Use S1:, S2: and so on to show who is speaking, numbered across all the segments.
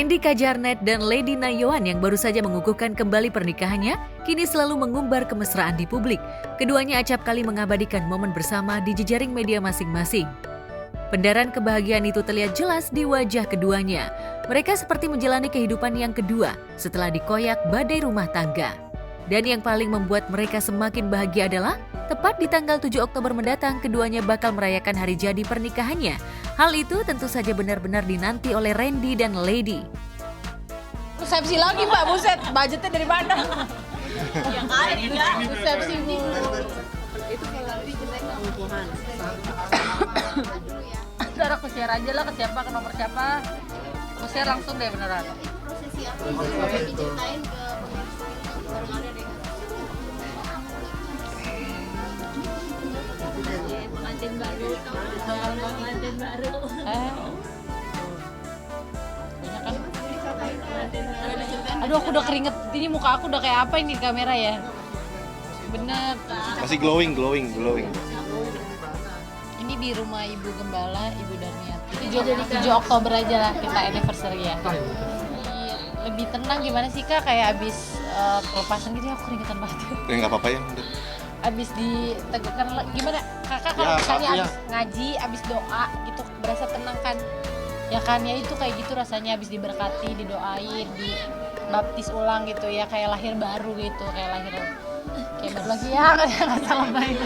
S1: Randy Kajarnet dan Lady Nayoan yang baru saja mengukuhkan kembali pernikahannya, kini selalu mengumbar kemesraan di publik. Keduanya acap kali mengabadikan momen bersama di jejaring media masing-masing. Pendaran kebahagiaan itu terlihat jelas di wajah keduanya. Mereka seperti menjalani kehidupan yang kedua setelah dikoyak badai rumah tangga. Dan yang paling membuat mereka semakin bahagia adalah tepat di tanggal 7 Oktober mendatang keduanya bakal merayakan hari jadi pernikahannya. Hal itu tentu saja benar-benar dinanti oleh Randy dan Lady.
S2: Resepsi lagi Mbak, buset, budgetnya dari mana? Ya kali enggak, resepsi Bu. Itu kalau dijelek pengukuhan. Ntar aku share aja lah ke siapa, ke nomor siapa. Aku share langsung deh beneran.
S3: Prosesi apa yang diceritain ke baru ada deh. Pengantin baru, pengantin baru.
S2: Banyak kan? Aduh, aku udah keringet. Ini muka aku udah kayak apa ini di kamera ya? Bener.
S4: Masih glowing.
S2: Ini di rumah Ibu Gembala, Ibu Darmiati. 7 Oktober aja lah kita anniversary ya. Lebih tenang gimana sih Kak? Kayak abis pelepasan gitu aku keringetan banget.
S4: Ya nggak apa-apa ya.
S2: Abis ditegakkan gimana kakak kalau misalnya abis ngaji, abis doa gitu berasa tenang kan? Ya kan ya itu kayak gitu rasanya abis diberkati, didoain, dibaptis ulang gitu ya kayak lahir baru gitu, kayak baru lagi ya nggak salah baik.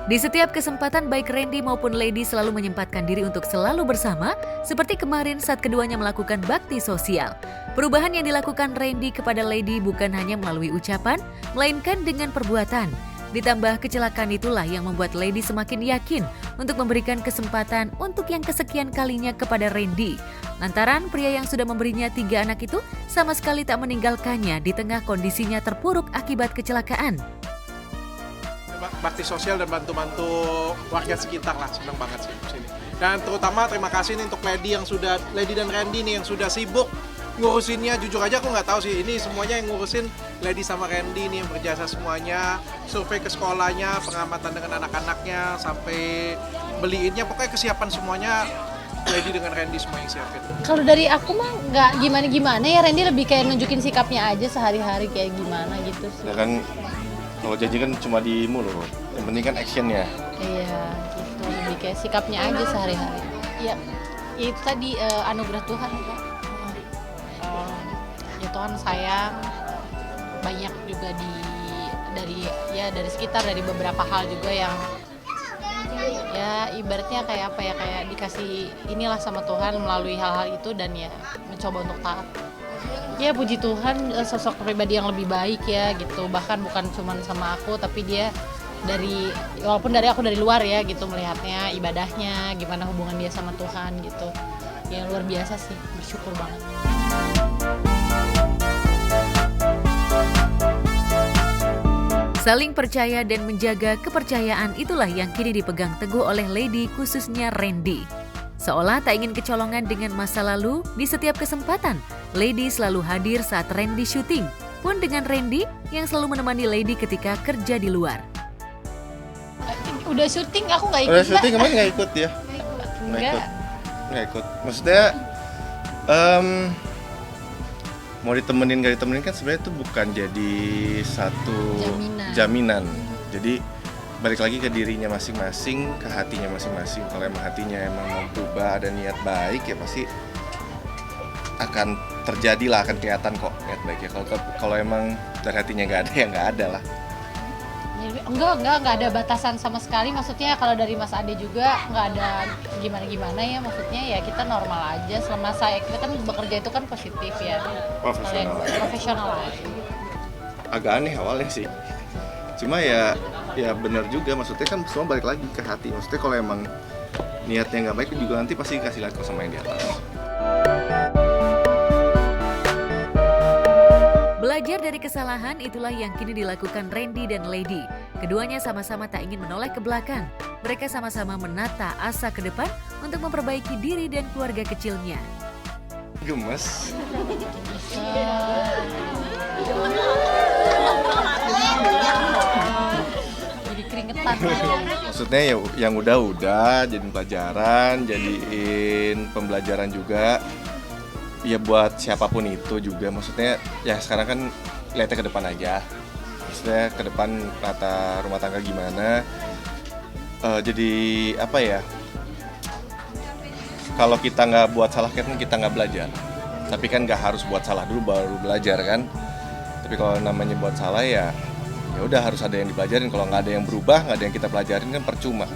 S1: Di setiap kesempatan baik Randy maupun Lady selalu menyempatkan diri untuk selalu bersama, seperti kemarin saat keduanya melakukan bakti sosial. Perubahan yang dilakukan Randy kepada Lady bukan hanya melalui ucapan, melainkan dengan perbuatan. Ditambah kecelakaan itulah yang membuat Lady semakin yakin untuk memberikan kesempatan untuk yang kesekian kalinya kepada Randy. Lantaran pria yang sudah memberinya 3 anak itu sama sekali tak meninggalkannya di tengah kondisinya terpuruk akibat kecelakaan.
S5: Bakti sosial dan bantu-bantu warga sekitar lah, senang banget sih di sini. Dan terutama terima kasih nih untuk Lady dan Randy nih yang sudah sibuk ngurusinnya. Jujur aja aku nggak tahu sih, ini semuanya yang ngurusin Lady sama Randy nih yang berjasa semuanya, survei ke sekolahnya, pengamatan dengan anak-anaknya, sampai beliinnya, pokoknya kesiapan semuanya Lady dengan Randy semua yang siapin.
S2: Kalau dari aku mah nggak gimana-gimana ya, Randy lebih kayak nunjukin sikapnya aja sehari-hari kayak gimana gitu sih.
S4: Ya kan kalau janji kan cuma di mulut, yang penting kan actionnya.
S2: Iya, gitu. Lebih kayak sikapnya aja sehari-hari. Ya itu tadi anugerah Tuhan Kak. Ya Tuhan sayang, banyak juga dari sekitar, dari beberapa hal juga yang ya ibaratnya kayak apa ya, kayak dikasih inilah sama Tuhan melalui hal-hal itu dan ya mencoba untuk taat. Ya puji Tuhan, sosok pribadi yang lebih baik ya gitu, bahkan bukan cuma sama aku tapi dia walaupun aku dari luar ya gitu melihatnya, ibadahnya, gimana hubungan dia sama Tuhan gitu, ya luar biasa sih, bersyukur banget.
S1: Saling percaya dan menjaga kepercayaan itulah yang kini dipegang teguh oleh Lady, khususnya Randy. Seolah tak ingin kecolongan dengan masa lalu, di setiap kesempatan, Lady selalu hadir saat Randy syuting. Pun dengan Randy yang selalu menemani Lady ketika kerja di luar.
S2: Udah syuting aku nggak ikut.
S4: Udah syuting kemarin nggak ikut ya? Nggak ikut. Maksudnya mau ditemenin nggak ditemenin kan sebenarnya itu bukan jadi satu jaminan. Jadi balik lagi ke dirinya masing-masing, ke hatinya masing-masing. Kalau emang hatinya emang mau berubah, ada niat baik ya pasti akan terjadi lah, akan kelihatan kok niat baiknya. Kalau emang dari hatinya nggak ada ya nggak ada lah.
S2: Enggak ada batasan sama sekali. Maksudnya kalau dari Mas Ade juga nggak ada gimana ya. Maksudnya ya kita normal aja. Selama kita kan bekerja itu kan positif ya. Profesional aja.
S4: Agak aneh awalnya sih. Cuma ya benar juga, maksudnya kan semua balik lagi ke hati. Maksudnya kalau emang niatnya nggak baik juga nanti pasti kasih lihat sama yang di atas.
S1: Belajar dari kesalahan itulah yang kini dilakukan Randy dan Lady. Keduanya sama-sama tak ingin menoleh ke belakang. Mereka sama-sama menata asa ke depan untuk memperbaiki diri dan keluarga kecilnya.
S4: Gemes.
S2: Jadi keringetan.
S4: Maksudnya ya yang udah jadiin pelajaran, jadiin pembelajaran juga. Ya buat siapapun itu juga, maksudnya ya sekarang kan lihatnya ke depan aja. Maksudnya ke depan tata rumah tangga gimana. Jadi apa ya? Kalau kita nggak buat salah kan kita nggak belajar. Tapi kan nggak harus buat salah dulu baru belajar kan. Tapi kalau namanya buat salah ya udah harus ada yang dipelajarin. Kalau nggak ada yang berubah, nggak ada yang kita pelajarin kan percuma.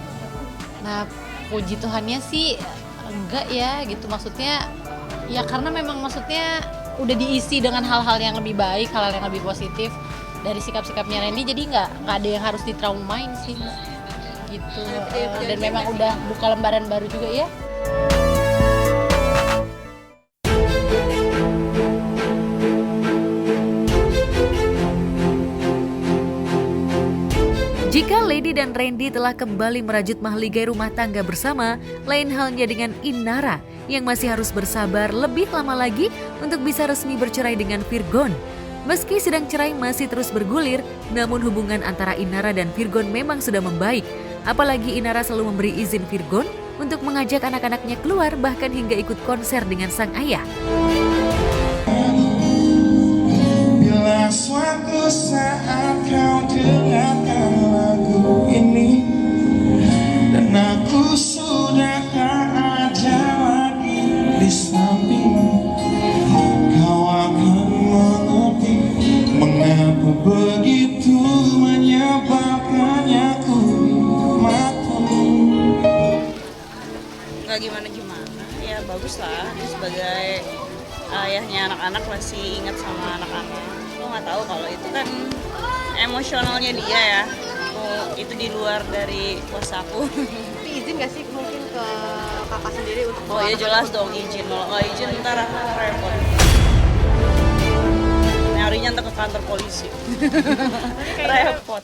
S2: Nah, puji Tuhannya sih enggak ya gitu, maksudnya ya karena memang maksudnya udah diisi dengan hal-hal yang lebih baik, hal-hal yang lebih positif dari sikap-sikapnya Randy, jadi nggak ada yang harus ditraumain sih gitu. Dan memang udah buka lembaran baru juga ya.
S1: Jika Lady dan Randy telah kembali merajut mahligai rumah tangga bersama, lain halnya dengan Inara yang masih harus bersabar lebih lama lagi untuk bisa resmi bercerai dengan Virgon. Meski sidang cerai masih terus bergulir, namun hubungan antara Inara dan Virgon memang sudah membaik. Apalagi Inara selalu memberi izin Virgon untuk mengajak anak-anaknya keluar, bahkan hingga ikut konser dengan sang ayah.
S6: Bila suatu saat kau dengarkan lagu ini dan aku sudah tak ada lagi di sampingmu, kau akan mengerti mengapa begitu menyebabkannya ku mati.
S3: Nggak gimana-gimana, ya bagus lah. Sebagai ayahnya anak-anak masih ingat sama anak-anak. Aku nggak tahu kalau itu kan emosionalnya dia ya. Itu di luar dari kuasa aku.
S7: Tapi izin nggak sih mungkin ke kakak sendiri untuk
S3: Oh ya jelas dong izin. Kalau nggak izin ntar repot. Nyarinya ntar ke kantor polisi. Repot.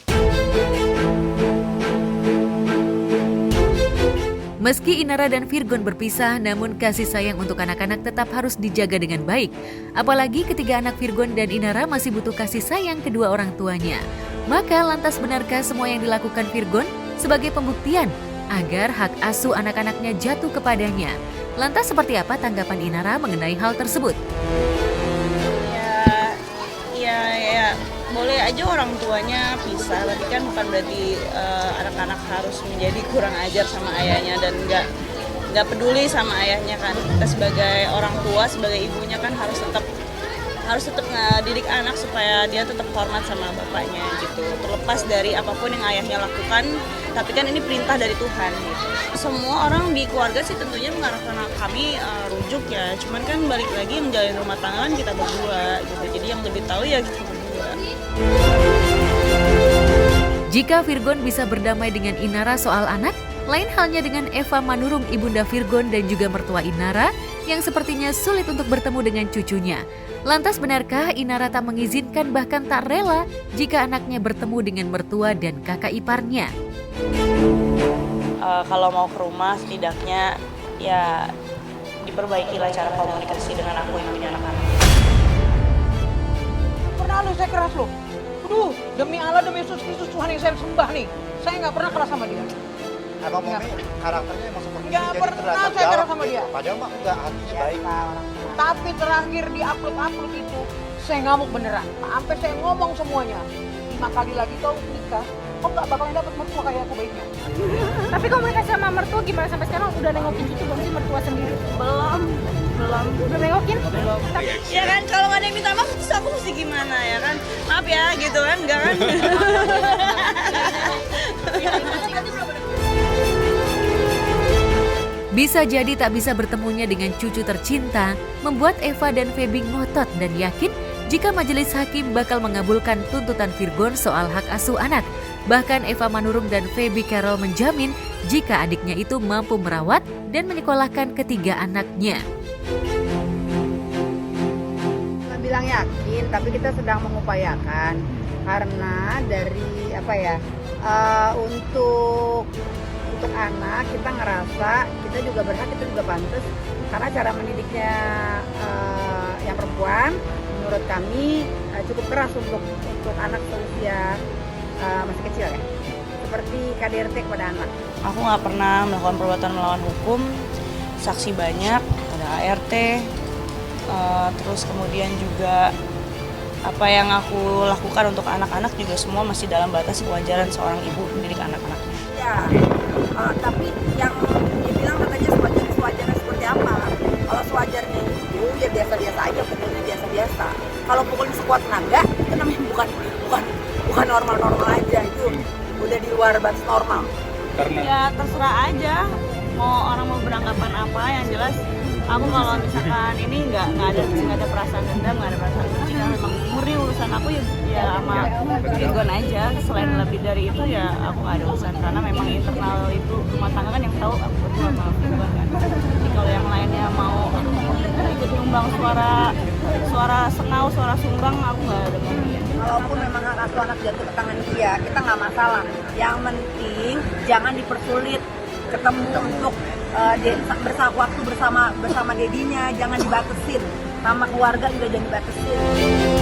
S1: Meski Inara dan Virgon berpisah, namun kasih sayang untuk anak-anak tetap harus dijaga dengan baik. Apalagi ketiga anak Virgon dan Inara masih butuh kasih sayang kedua orang tuanya. Maka lantas benarkah semua yang dilakukan Virgon sebagai pembuktian agar hak asuh anak-anaknya jatuh kepadanya? Lantas seperti apa tanggapan Inara mengenai hal tersebut?
S3: Ya, boleh aja orang tuanya pisah, tapi kan bukan berarti anak-anak harus menjadi kurang ajar sama ayahnya dan nggak peduli sama ayahnya kan. Kita sebagai orang tua, sebagai ibunya kan harus tetap ngedidik anak supaya dia tetap hormat sama bapaknya gitu. Terlepas dari apapun yang ayahnya lakukan, tapi kan ini perintah dari Tuhan gitu. Semua orang di keluarga sih tentunya mengarahkan kami rujuk ya. Cuman kan balik lagi yang menjalin rumah tangga kan kita berdua gitu. Jadi yang lebih tahu ya kita berdua.
S1: Jika Virgon bisa berdamai dengan Inara soal anak, lain halnya dengan Eva Manurung, ibunda Virgon dan juga mertua Inara yang sepertinya sulit untuk bertemu dengan cucunya. Lantas benarkah Inara tak mengizinkan bahkan tak rela jika anaknya bertemu dengan mertua dan kakak iparnya?
S3: Kalau mau ke rumah setidaknya ya diperbaikilah cara komunikasi dengan aku yang punya anak-anak.
S7: pernah lu saya keras lu. Aduh, demi Allah, demi Yesus Kristus Tuhan yang saya sembah nih, saya nggak pernah keras sama dia.
S8: Abang Mami karakternya emang seperti itu,
S7: Nggak
S8: jadi
S7: pernah
S8: terhadap
S7: saya keras
S8: galak
S7: sama
S8: gitu.
S7: dia.
S8: Padahal mah enggak, hatinya baik.
S7: Tapi terakhir di upload itu, saya ngamuk beneran. Sampai saya ngomong semuanya. 5 kali lagi kau nikah, kok nggak bakalan dapat mertua kayak aku baiknya.
S9: Tapi komunikasi sama mertua gimana sampai sekarang? Udah nengokin cucu belum sih mertua sendiri?
S3: Belum.
S9: Belum nengokin?
S3: Belum. Ya kan kalau nggak ada yang minta maaf, terus aku mesti gimana ya kan? Maaf ya gitu kan, enggak kan?
S1: Bisa jadi tak bisa bertemunya dengan cucu tercinta membuat Eva dan Feby ngotot dan yakin jika majelis hakim bakal mengabulkan tuntutan Virgon soal hak asuh anak. Bahkan Eva Manurung dan Feby Carol menjamin jika adiknya itu mampu merawat dan menyekolahkan ketiga anaknya.
S10: Kita bilang yakin, tapi kita sedang mengupayakan karena dari untuk anak kita ngerasa kita juga berhak, kita juga pantas karena cara mendidiknya yang perempuan menurut kami cukup keras untuk anak seusia masih kecil ya, seperti KDRT kepada anak.
S3: Aku nggak pernah melakukan perbuatan melawan hukum, saksi banyak, ada ART, terus kemudian juga apa yang aku lakukan untuk anak-anak juga semua masih dalam batas kewajaran seorang ibu mendidik anak-anaknya.
S10: Ya, tapi yang dibilang katanya sewajarnya seperti apa? Kalau sewajarnya itu ya biasa-biasa aja, pukulnya biasa-biasa. Kalau pukulnya sekuat tenaga itu namanya bukan normal-normal aja, itu udah di luar batas normal.
S3: Ya terserah aja, mau orang mau beranggapan apa, yang jelas aku kalau misalkan ini nggak ada perasaan dendam, nggak ada perasaan benci, karena memang murni urusan aku ya sama Virgon aja. Selain lebih dari itu ya aku nggak ada urusan, karena memang internal itu rumah tangga kan yang tahu aku berdua sama Virgon kan. Jadi kalau yang lainnya mau ikut nyumbang suara senau, suara sumbang, aku nggak ada ngomongin.
S10: Walaupun memang hak asuh anak jatuh ke tangan dia, kita nggak masalah. Yang penting jangan dipersulit ketemu untuk waktu bersama dedinya, jangan dibatesin, sama keluarga juga jangan dibatesin.